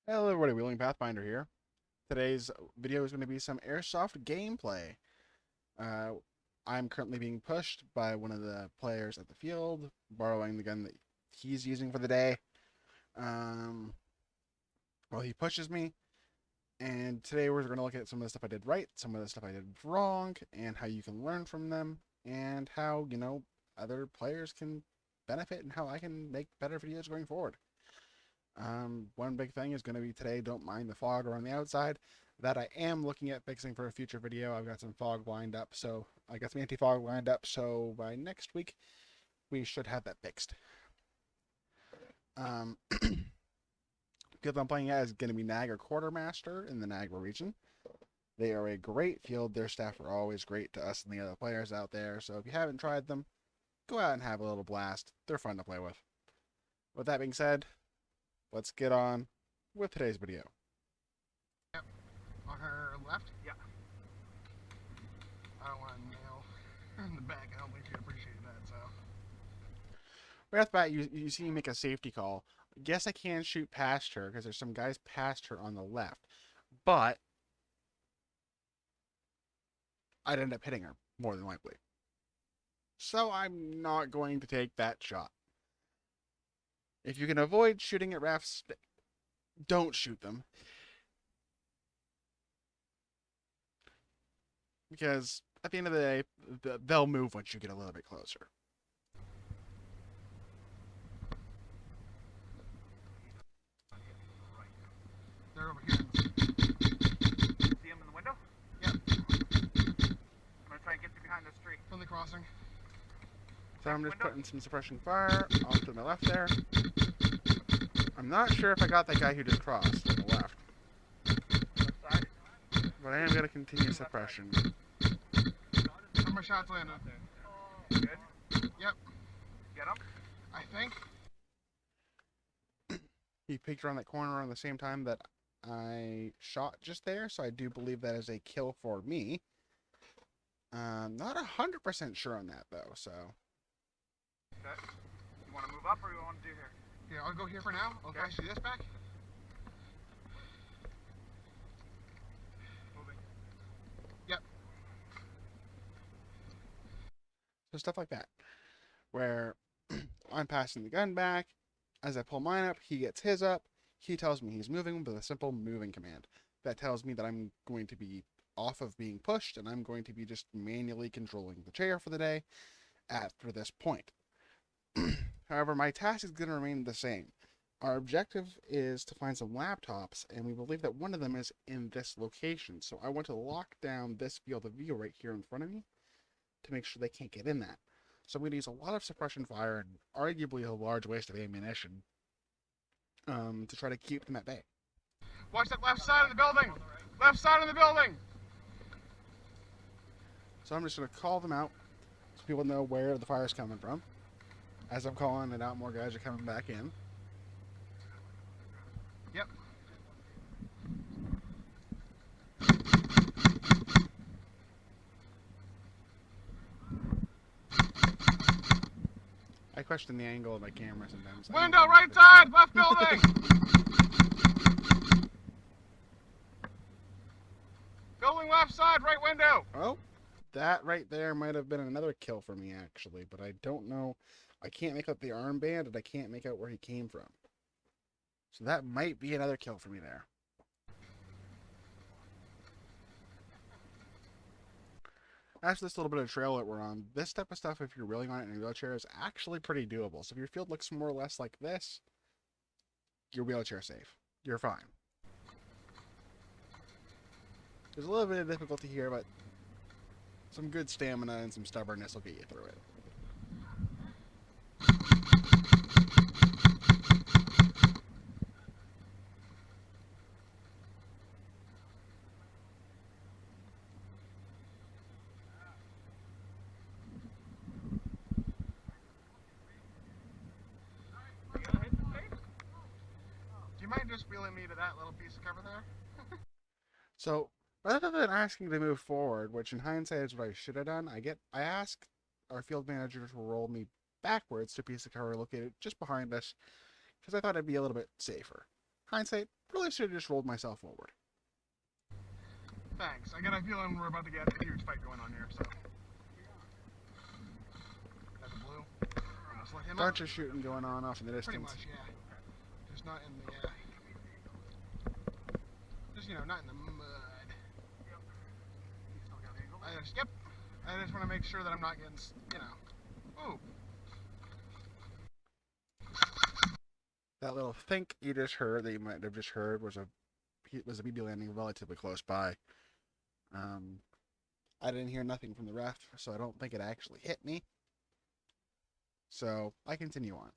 Hello everybody, Wheeling Pathfinder here. Today's video is going to be some airsoft gameplay. Uh, I'm currently being pushed by one of the players at the field, borrowing the gun that he's using for the day. Um, well, he pushes me, and today we're going to look at some of the stuff I did right, some of the stuff I did wrong, and how you can learn from them, and how, other players can benefit and how I can make better videos going forward. One big thing is going to be today, don't mind the fog around the outside. That I am looking at fixing for a future video. I've got some fog lined up, so I got some anti-fog lined up, so by next week we should have that fixed. Field I'm playing at is going to be Niagara Quatermaster in the Niagara region. They are a great field. Their staff are always great to us and the other players out there, so if you haven't tried them, go out and have a little blast. They're fun to play with. With that being said, let's get on with today's video. Yep. On her left? Yeah. I don't want to nail in the back. I don't think she'd appreciate that, so. Right off the bat, you see me make a safety call. Yes, I can shoot past her because there's some guys past her on the left, but I'd end up hitting her more than likely. So I'm not going to take that shot. If you can avoid shooting at refs, don't shoot them. Because at the end of the day, they'll move once you get a little bit closer. They're over here. See him in the window? Yep. I'm gonna try and get you behind this tree. From the crossing. So I'm just putting some suppression fire off to my left there. I'm not sure if I got that guy who just crossed on the left. Left side. But I am going to continue suppression. How my shots landed? Good. Yep. Get him. I think. He peeked around that corner around the same time that I shot just there, so I do believe that is a kill for me. Not 100% sure on that, though, so. Okay. You want to move up or you want to do here? Yeah, I'll go here for now. I'll try to see this back. Moving. Yep. So stuff like that, where I'm passing the gun back. As I pull mine up, he gets his up. He tells me he's moving with a simple moving command. That tells me that I'm going to be off of being pushed, and I'm going to be just manually controlling the chair for the day after this point. However, my task is going to remain the same. Our objective is to find some laptops, and we believe that one of them is in this location. So I want to lock down this field of view right here in front of me to make sure they can't get in that. So I'm going to use a lot of suppression fire and arguably a large waste of ammunition to try to keep them at bay. Watch that left side of the building! Left side of the building! So I'm just going to call them out so people know where the fire is coming from. As I'm calling it out, more guys are coming back in. Yep. I question the angle of my camera sometimes. Window, right side, left building! Building left side, right window! Oh, that right there might have been another kill for me, actually, but I don't know. I can't make out the armband, and I can't make out where he came from. So that might be another kill for me there. As for this little bit of trail that we're on, this type of stuff, if you're wheeling on it in a wheelchair, is actually pretty doable. So if your field looks more or less like this, you're wheelchair safe. You're fine. There's a little bit of difficulty here, but some good stamina and some stubbornness will get you through it. Do you mind just wheeling me to that little piece of cover there? So rather than asking to move forward, which in hindsight is what I should have done, I asked our field manager to roll me backwards to a piece of cover located just behind us because I thought it'd be a little bit safer. Hindsight, really should have just rolled myself forward. Thanks. I got a feeling we're about to get a huge fight going on here, so. That's a blue. Almost let him Bunch up. of shooting going on off in the Pretty distance. much, yeah. Just not in the, just, not in the mud. Yep. I just want to make sure that I'm not getting, ooh. That little think you just heard, that you might have just heard, was a BB landing relatively close by. I didn't hear nothing from the ref, so I don't think it actually hit me. So I continue on.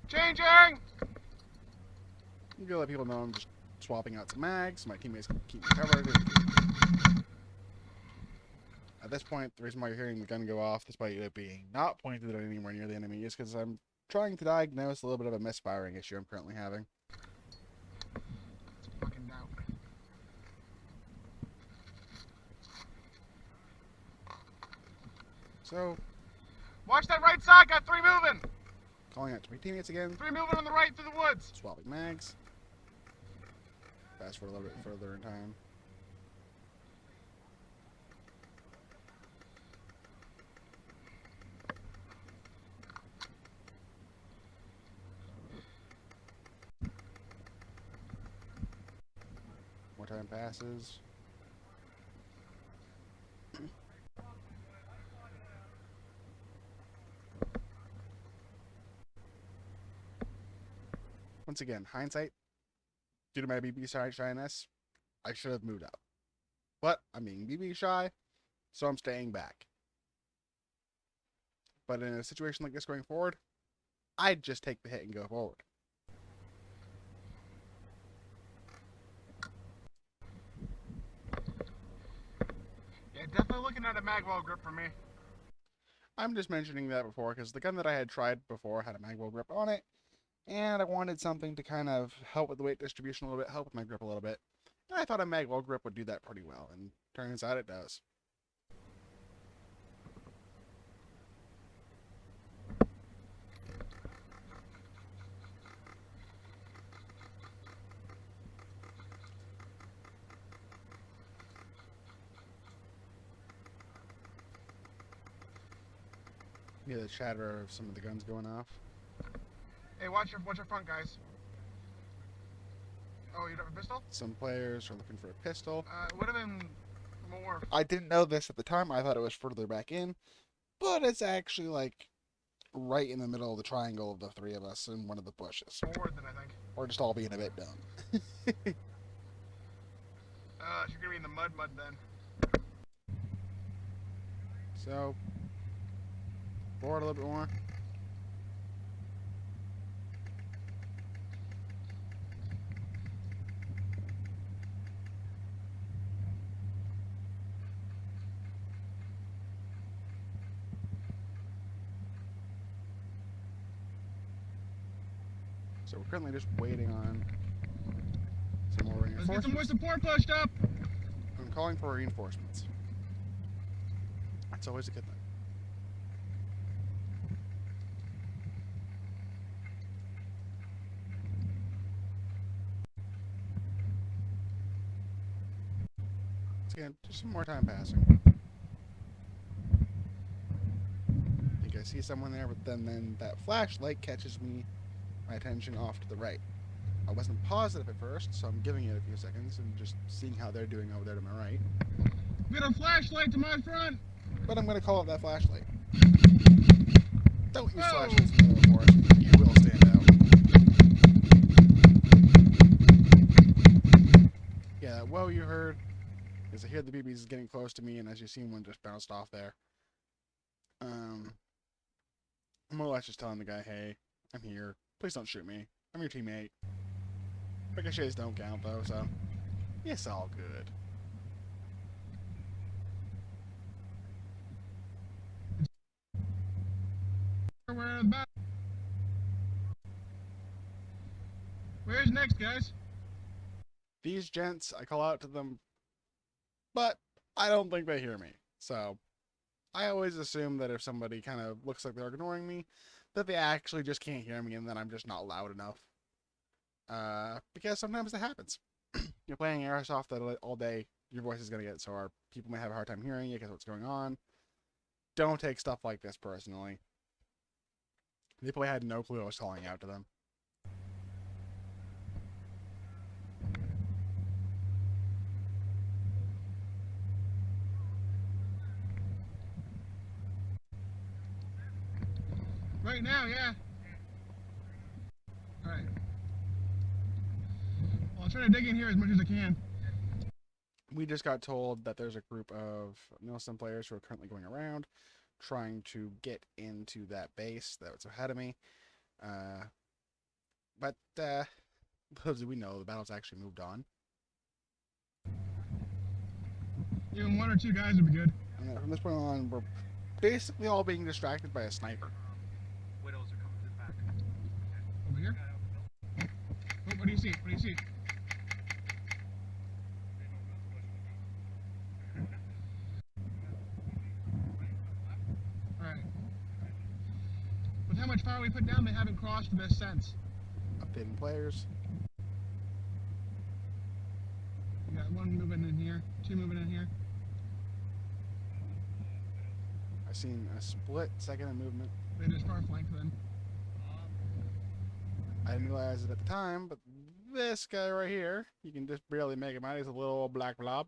Changing! I'm gonna let people know I'm just swapping out some mags. My teammates can keep me covered. At this point, the reason why you're hearing the gun go off, despite it being not pointed at anywhere near the enemy, is because I'm trying to diagnose a little bit of a misfiring issue I'm currently having. It's fucking doubt. So, Watch that right side, got 3 moving! calling out to my teammates again. 3 moving on the right through the woods. Swapping mags. Fast forward a little bit further in time. More time passes. Once again, hindsight, due to my BB shyness, I should have moved up. But I'm being BB shy, so I'm staying back. But in a situation like this going forward, I'd just take the hit and go forward. Yeah, definitely looking at a magwell grip for me. I'm just mentioning that before because the gun that I had tried before had a magwell grip on it, and I wanted something to kind of help with the weight distribution a little bit, help with my grip a little bit. And I thought a magwell grip would do that pretty well, and turns out it does. Yeah, the chatter of some of the guns going off. Hey, watch your front, guys. Oh, you don't have a pistol? Some players are looking for a pistol. It would have been more I didn't know this at the time. I thought it was further back in, but it's actually like right in the middle of the triangle of the three of us in one of the bushes. forward than I think. Or just all being a bit dumb. You're gonna be in the mud then. So, forward a little bit more. So we're currently just waiting on some more Let's get some more reinforcements. support pushed up. I'm calling for reinforcements. That's always a good thing. Once again, just some more time passing. I think I see someone there, but then that flashlight catches my attention off to the right. I wasn't positive at first, so I'm giving it a few seconds and just seeing how they're doing over there to my right. We got a flashlight to my front. But I'm going to call up that flashlight. Don't use Whoa. flashlights in the middle of the forest. You will stand out. Yeah, that whoa you heard is I hear the BBs is getting close to me, and as you seen, one just bounced off there. More or less just telling the guy, hey, I'm here. Please don't shoot me. I'm your teammate. Ricochets don't count, though, so it's all good. Where's next, guys? These gents, I call out to them, but I don't think they hear me. So I always assume that if somebody kind of looks like they're ignoring me, that they actually just can't hear me and that I'm just not loud enough. Because sometimes that happens. You're playing airsoft all day, your voice is going to get sore. People may have a hard time hearing you because of what's going on. Don't take stuff like this personally. They probably had no clue I was calling out to them. Right now, yeah. Alright. Well, I'll try to dig in here as much as I can. We just got told that there's a group of Nielsen players who are currently going around trying to get into that base that's ahead of me. But little do we know, the battle's actually moved on. Even one or two guys would be good. And from this point on, we're basically all being distracted by a sniper. Widows are coming to the back. Over here? Oh, what do you see? What do you see? Alright. With how much fire we put down, they haven't crossed this since. Updating players. We got one moving in here, two moving in here. I've seen a split second of movement. They just far flanked them. I didn't realize it at the time, but this guy right here, you can just barely make him out. He's a little old black blob.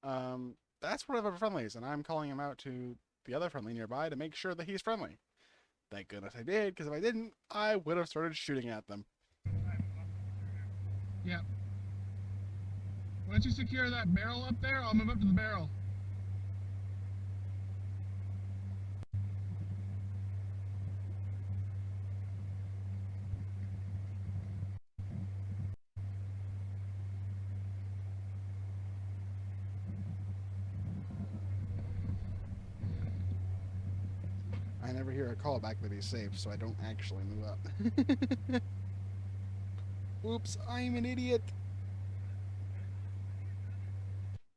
That's one of our friendlies, and I'm calling him out to the other friendly nearby to make sure that he's friendly. Thank goodness I did, because if I didn't, I would have started shooting at them. Yep. Once you secure that barrel up there, I'll move up to the barrel. I never hear a callback that he's safe, so I don't actually move up. Oops, I'm an idiot.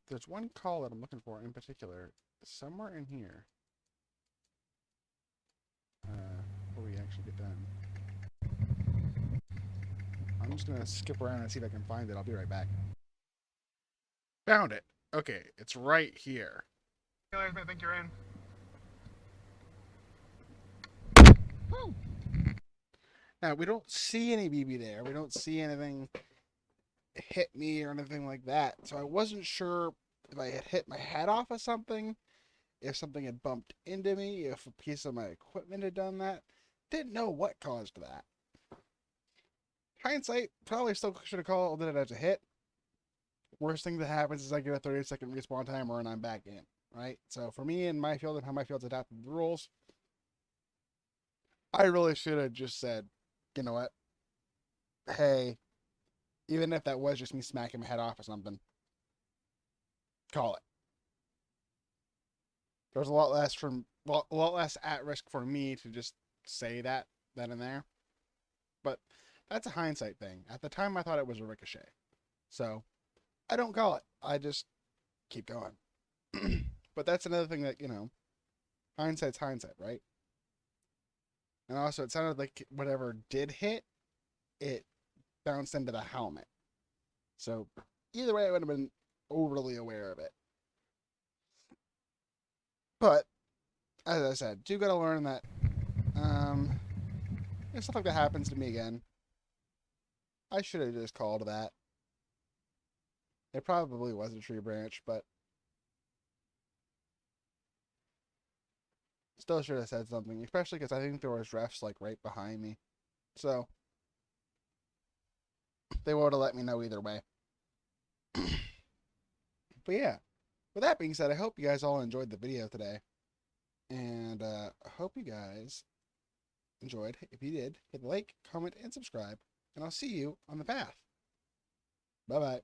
There's one call that I'm looking for in particular, somewhere in here. Before we actually get done. I'm just gonna skip around and see if I can find it. I'll be right back. Found it. Okay, it's right here. I think you're in. Woo! Now, we don't see any BB there. We don't see anything hit me or anything like that. So I wasn't sure if I had hit my head off of something, if something had bumped into me, if a piece of my equipment had done that. Didn't know what caused that. Hindsight, probably still should have called it as a hit. Worst thing that happens is I get a 30-second respawn timer and I'm back in, right? So for me and my field and how my field's adapted to the rules, I really should have just said, you know what? Hey, even if that was just me smacking my head off or something, call it. There's a lot less at risk for me to just say that then and there. But that's a hindsight thing. At the time, I thought it was a ricochet. So I don't call it. I just keep going. But that's another thing that, hindsight's hindsight, right? And also, it sounded like whatever did hit, it bounced into the helmet. So either way, I would have been overly aware of it. But, as I said, do gotta learn that if stuff like that happens to me again, I should have just called that. It probably was a tree branch, but still should have said something, especially because I think there was refs like right behind me. So they would have let me know either way. But yeah, with that being said, I hope you guys all enjoyed the video today. And I hope you guys enjoyed. If you did, hit the like, comment, and subscribe. And I'll see you on the path. Bye-bye.